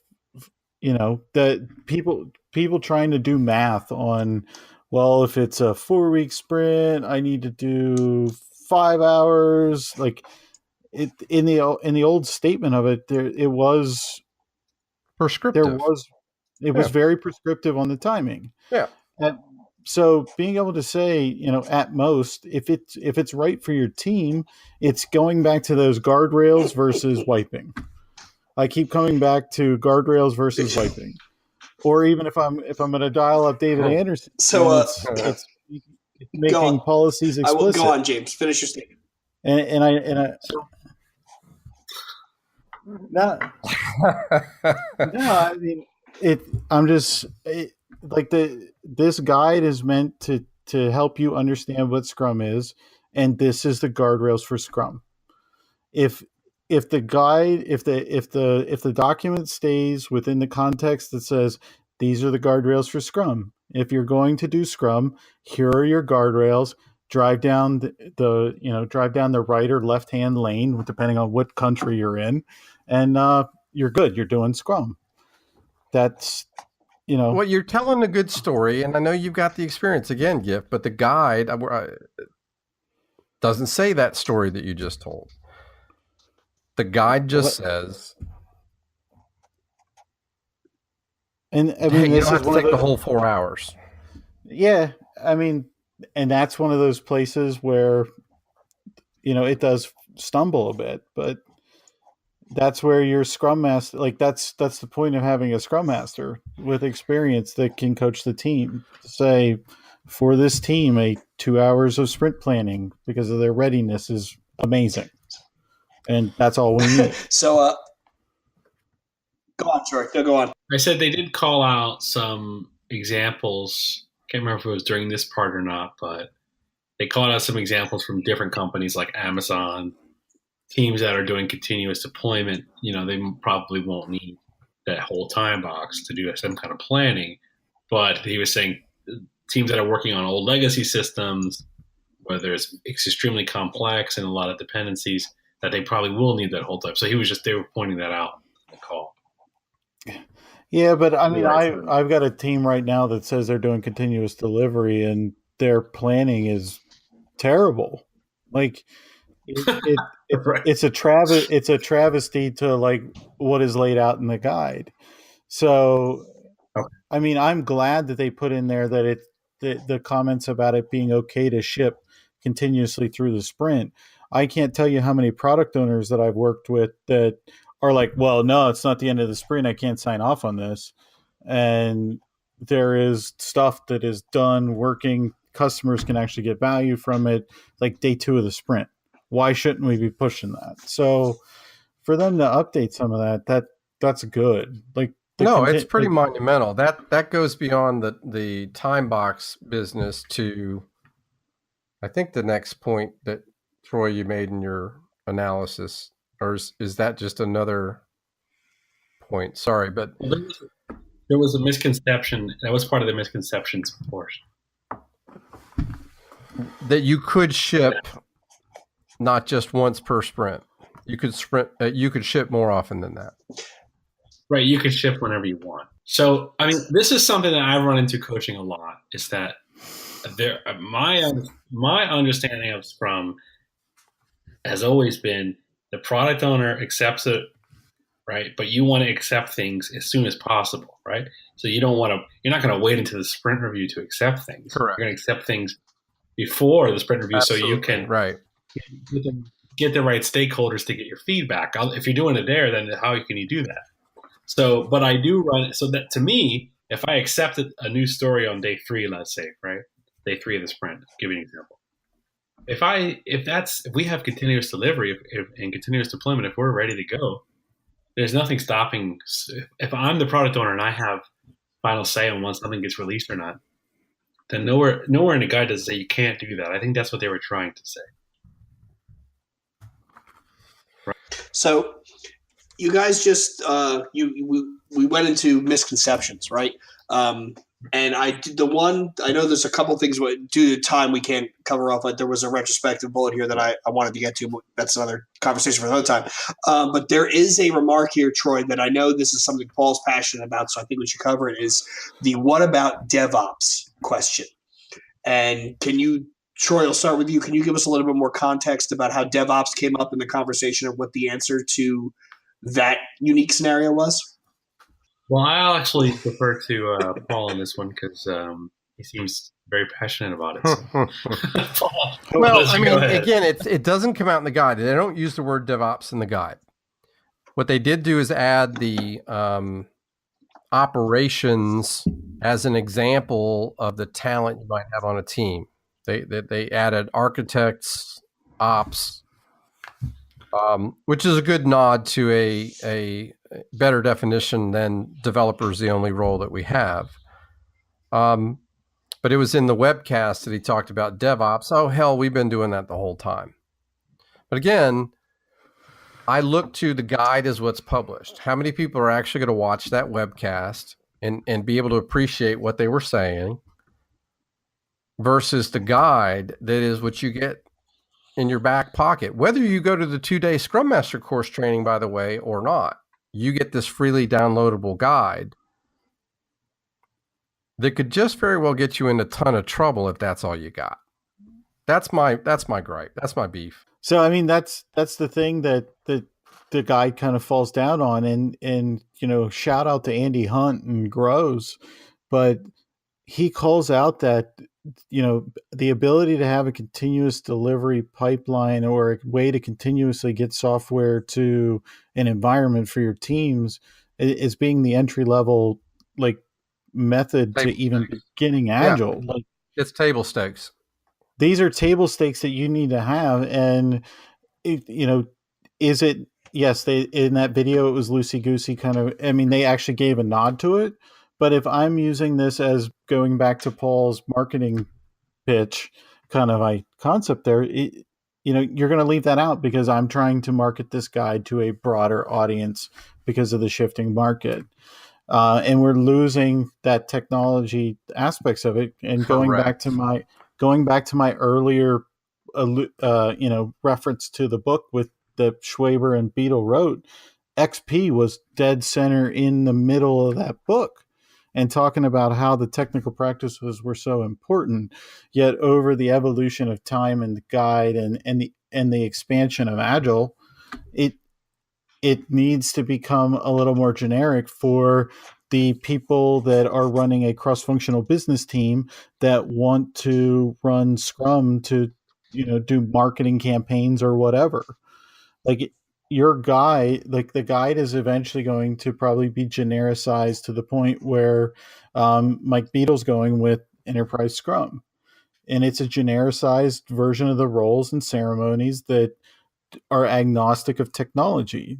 Speaker 5: that people trying to do math on, well, if it's a 4 week sprint, I need to do 5 hours. Like it in the old statement of it, it was
Speaker 3: Prescriptive.
Speaker 5: It was very prescriptive on the timing.
Speaker 3: Yeah.
Speaker 5: So being able to say, at most, if it's right for your team, it's going back to those guardrails versus wiping. I keep coming back to guardrails versus wiping. Or even if I'm going to dial up David Anderson,
Speaker 2: so
Speaker 5: it's making policies explicit.
Speaker 2: Go on, James. Finish your statement.
Speaker 5: And I no, I mean this guide is meant to help you understand what Scrum is, and this is the guardrails for Scrum. If the document stays within the context that says these are the guardrails for Scrum. If you're going to do Scrum, here are your guardrails. Drive down the right or left hand lane, depending on what country you're in, and you're good. You're doing Scrum. That's
Speaker 3: Well, you're telling a good story, and I know you've got the experience again, Giff, but the guide doesn't say that story that you just told. The guide just says,
Speaker 5: and I mean,
Speaker 3: hey, you
Speaker 5: this
Speaker 3: don't have
Speaker 5: is
Speaker 3: to
Speaker 5: one
Speaker 3: take
Speaker 5: of
Speaker 3: the whole 4 hours.
Speaker 5: Yeah, I mean, and that's one of those places where, it does stumble a bit, but that's where your Scrum Master, like that's the point of having a Scrum Master with experience that can coach the team. Say, for this team, a 2 hours of sprint planning because of their readiness is amazing. And that's all we need.
Speaker 2: So, go on, Troy. Go on.
Speaker 4: I said they did call out some examples. Can't remember if it was during this part or not, but they called out some examples from different companies like Amazon, teams that are doing continuous deployment. They probably won't need that whole time box to do some kind of planning. But he was saying teams that are working on old legacy systems, whether it's extremely complex and a lot of dependencies, that they probably will need that whole time. So they were pointing that out in the call.
Speaker 5: Yeah, but I mean, I've got a team right now that says they're doing continuous delivery and their planning is terrible. Like
Speaker 4: Right.
Speaker 5: it's a travesty to like what is laid out in the guide. So,
Speaker 4: Okay.
Speaker 5: I mean, I'm glad that they put in there that the comments about it being okay to ship continuously through the sprint. I can't tell you how many product owners that I've worked with that are like, well, no, it's not the end of the sprint. I can't sign off on this. And there is stuff that is done working. Customers can actually get value from it, like day 2 of the sprint. Why shouldn't we be pushing that? So for them to update some of that's good. Like
Speaker 3: it's pretty monumental. That goes beyond the time box business to, I think, the next point that Troy you made in your analysis, or is that just another point? Sorry, but
Speaker 4: there was a misconception. That was part of the misconceptions portion.
Speaker 3: That you could ship not just once per sprint. You could ship more often than that.
Speaker 4: Right, you can ship whenever you want. So, I mean, this is something that I run into coaching a lot. Is that my understanding of Scrum has always been the product owner accepts it, right? But you want to accept things as soon as possible, right? So you're not going to wait until the sprint review to accept things.
Speaker 3: Correct.
Speaker 4: You're going to accept things before the sprint review so you can
Speaker 3: right.
Speaker 4: get the right stakeholders to get your feedback. If you're doing it there, then how can you do that? So, but I do run, so that to me, if I accepted a new story on day 3, let's say, right? Day 3 of the sprint, give you an example. If we have continuous delivery and continuous deployment, if we're ready to go, there's nothing stopping. If I'm the product owner and I have final say on when something gets released or not, then nowhere in the guide does it say you can't do that. I think that's what they were trying to say.
Speaker 2: Right. So you guys just we went into misconceptions, right? And I know there's a couple things due to time we can't cover off, but there was a retrospective bullet here that I wanted to get to, but that's another conversation for another time. But there is a remark here, Troy, that I know this is something Paul's passionate about, so I think we should cover it, is the what about DevOps question. And Troy, I'll start with you. Can you give us a little bit more context about how DevOps came up in the conversation and what the answer to that unique scenario was?
Speaker 4: Well, I'll actually defer to Paul on this one because he seems very passionate about it. So. Paul,
Speaker 3: well, I mean, again, it doesn't come out in the guide. They don't use the word DevOps in the guide. What they did do is add the operations as an example of the talent you might have on a team. They added architects, ops, which is a good nod to a better definition than developer is the only role that we have. But it was in the webcast that he talked about DevOps. Oh, hell, we've been doing that the whole time. But again, I look to the guide as what's published. How many people are actually going to watch that webcast and be able to appreciate what they were saying versus the guide that is what you get in your back pocket. Whether you go to the 2-day Scrum Master course training, by the way, or not, you get this freely downloadable guide that could just very well get you in a ton of trouble if that's all you got. That's my gripe. That's my beef.
Speaker 5: So, I mean, that's the thing that the guide kind of falls down on, and shout out to Andy Hunt and Grows, but he calls out that the ability to have a continuous delivery pipeline or a way to continuously get software to an environment for your teams is being the entry level method to even beginning Agile.
Speaker 3: Yeah. It's table stakes.
Speaker 5: These are table stakes that you need to have. And is it, yes, in that video, it was loosey-goosey kind of, I mean, they actually gave a nod to it. But if I'm using this as going back to Paul's marketing pitch kind of concept there, you're going to leave that out because I'm trying to market this guide to a broader audience because of the shifting market. And we're losing that technology aspects of it. And going back to my earlier, reference to the book with the Schwaber and Beadle wrote, XP was dead center in the middle of that book and talking about how the technical practices were so important. Yet over the evolution of time and the guide and the expansion of Agile, it needs to become a little more generic for the people that are running a cross-functional business team that want to run Scrum to, do marketing campaigns or whatever. Your guide, the guide is eventually going to probably be genericized to the point where Mike Beadle's going with Enterprise Scrum. And it's a genericized version of the roles and ceremonies that are agnostic of technology.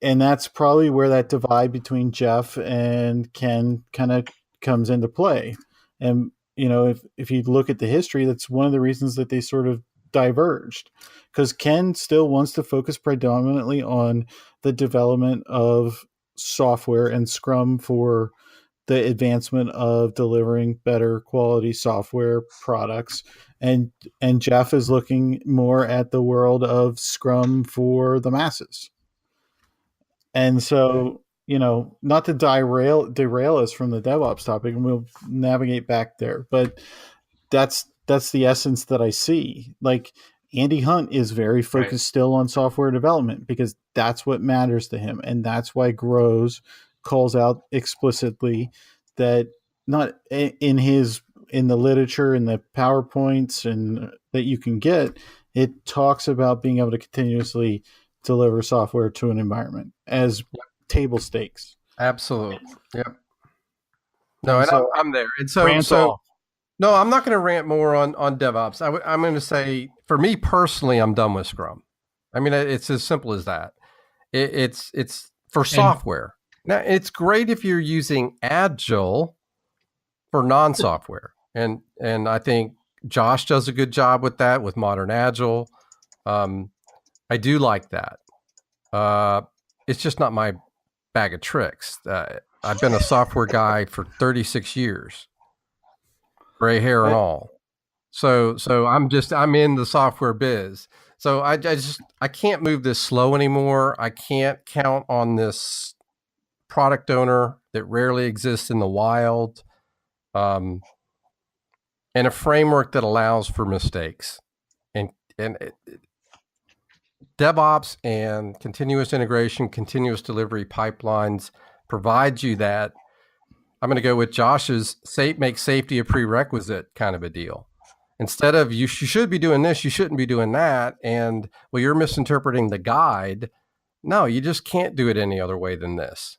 Speaker 5: And that's probably where that divide between Jeff and Ken kind of comes into play. And, if you look at the history, that's one of the reasons that they sort of diverged, because Ken still wants to focus predominantly on the development of software and Scrum for the advancement of delivering better quality software products. And Jeff is looking more at the world of Scrum for the masses. And so, not to derail us from the DevOps topic, and we'll navigate back there, but that's the essence that I see. Andy Hunt is very focused still on software development because that's what matters to him. And that's why Grows calls out explicitly that not in the literature and the PowerPoints and that you can get, it talks about being able to continuously deliver software to an environment as table stakes.
Speaker 3: Absolutely. Yep. No, and
Speaker 5: So
Speaker 3: I'm there. And
Speaker 5: rant
Speaker 3: so
Speaker 5: off.
Speaker 3: no, I'm not going to rant more on DevOps. I'm going to say, for me personally, I'm done with Scrum. I mean, it's as simple as that. It's for software. Now, it's great if you're using Agile for non-software, and I think Josh does a good job with that with Modern Agile. I do like that. It's just not my bag of tricks. I've been a software guy for 36 years. Gray hair and all. So I'm in the software biz. So I can't move this slow anymore. I can't count on this product owner that rarely exists in the wild, and a framework that allows for mistakes. And DevOps and continuous integration, continuous delivery pipelines provide you that. I'm going to go with Josh's make safety a prerequisite kind of a deal. Instead of you should be doing this, you shouldn't be doing that. And well, you're misinterpreting the guide. No, you just can't do it any other way than this.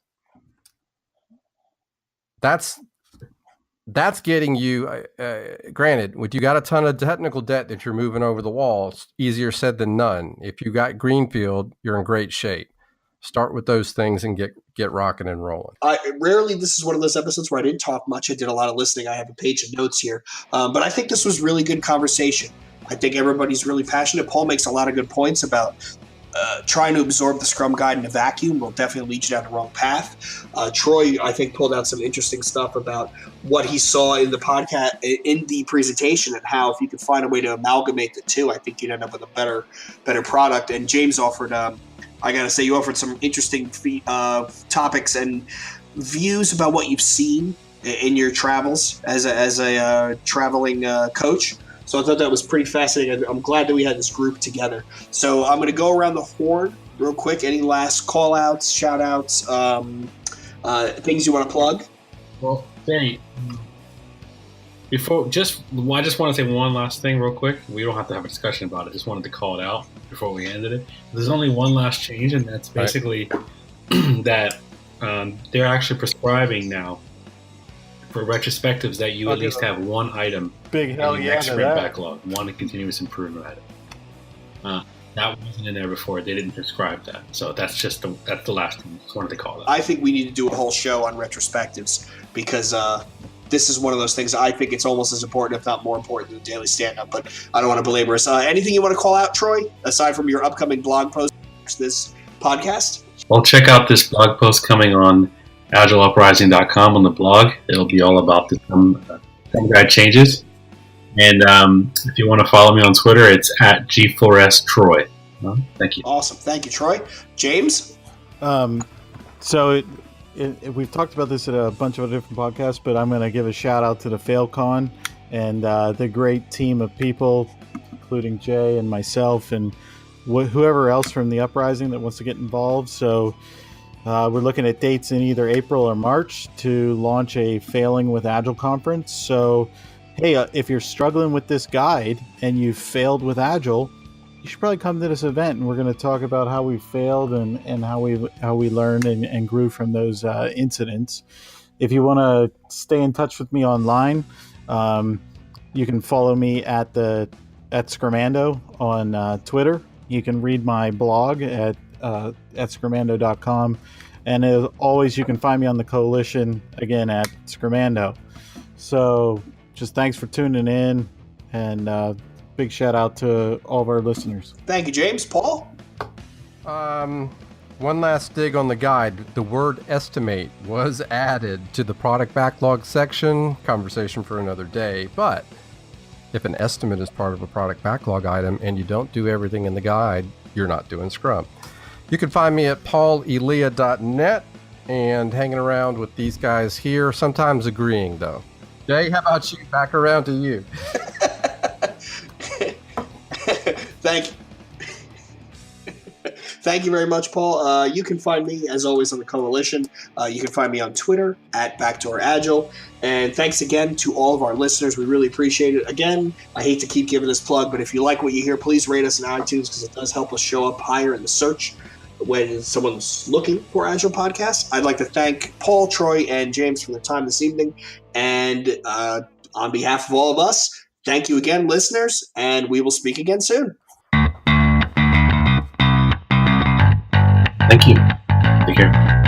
Speaker 3: That's getting you, granted, when you got a ton of technical debt that you're moving over the wall, it's easier said than none. If you got greenfield, you're in great shape. Start with those things and get rocking and rolling.
Speaker 2: Rarely, this is one of those episodes where I didn't talk much. I did a lot of listening. I have a page of notes here. But I think this was really good conversation. I think everybody's really passionate. Paul makes a lot of good points about trying to absorb the Scrum Guide in a vacuum will definitely lead you down the wrong path. Troy, I think, pulled out some interesting stuff about what he saw in the podcast, in the presentation, and how if you could find a way to amalgamate the two, I think you'd end up with a better product. And James offered, I got to say, you offered some interesting topics and views about what you've seen in your travels as a traveling coach. So I thought that was pretty fascinating. I'm glad that we had this group together. So I'm going to go around the horn real quick. Any last call-outs, shout-outs, things you want to plug?
Speaker 4: Well, Danny, I just want to say one last thing real quick. We don't have to have a discussion about it. Just wanted to call it out before we ended it. There's only one last change, and that's basically that they're actually prescribing now for retrospectives that you at least have one item in the next sprint backlog, one continuous improvement item. That wasn't in there before. They didn't prescribe that. So that's the last thing. Just wanted to call that.
Speaker 2: I think we need to do a whole show on retrospectives because this is one of those things. I think it's almost as important, if not more important, than daily stand-up. But I don't want to belabor us. Anything you want to call out, Troy, aside from your upcoming blog post, this podcast?
Speaker 4: Well, check out this blog post coming on agileuprising.com on the blog. It'll be all about the Scrum Guide changes. And if you want to follow me on Twitter, it's at G4STroy. Thank you.
Speaker 2: Awesome. Thank you, Troy. James?
Speaker 5: So we've talked about this at a bunch of different podcasts, but I'm going to give a shout out to the FailCon and the great team of people, including Jay and myself and whoever else from the Uprising that wants to get involved. So we're looking at dates in either April or March to launch a Failing with Agile conference. So, hey, if you're struggling with this guide and you've failed with Agile, you should probably come to this event, and we're going to talk about how we failed and how we learned and grew from those incidents. If you want to stay in touch with me online, you can follow me at Scrumando on Twitter. You can read my blog at scrumando.com, and as always, you can find me on the coalition again at Scrumando. So just thanks for tuning in, and big shout out to all of our listeners.
Speaker 2: Thank you, James. Paul?
Speaker 3: One last dig on the guide. The word estimate was added to the product backlog section. Conversation for another day. But if an estimate is part of a product backlog item and you don't do everything in the guide, you're not doing Scrum. You can find me at paulelia.net and hanging around with these guys here, sometimes agreeing though. Jay, how about you? Back around to you.
Speaker 2: Thank you very much, Paul. You can find me, as always, on the Coalition. You can find me on Twitter at Backdoor Agile. And thanks again to all of our listeners. We really appreciate it. Again, I hate to keep giving this plug, but if you like what you hear, please rate us in iTunes because it does help us show up higher in the search when someone's looking for Agile podcasts. I'd like to thank Paul, Troy, and James for their time this evening. And on behalf of all of us, thank you again, listeners, and we will speak again soon.
Speaker 4: Thank you. Take care.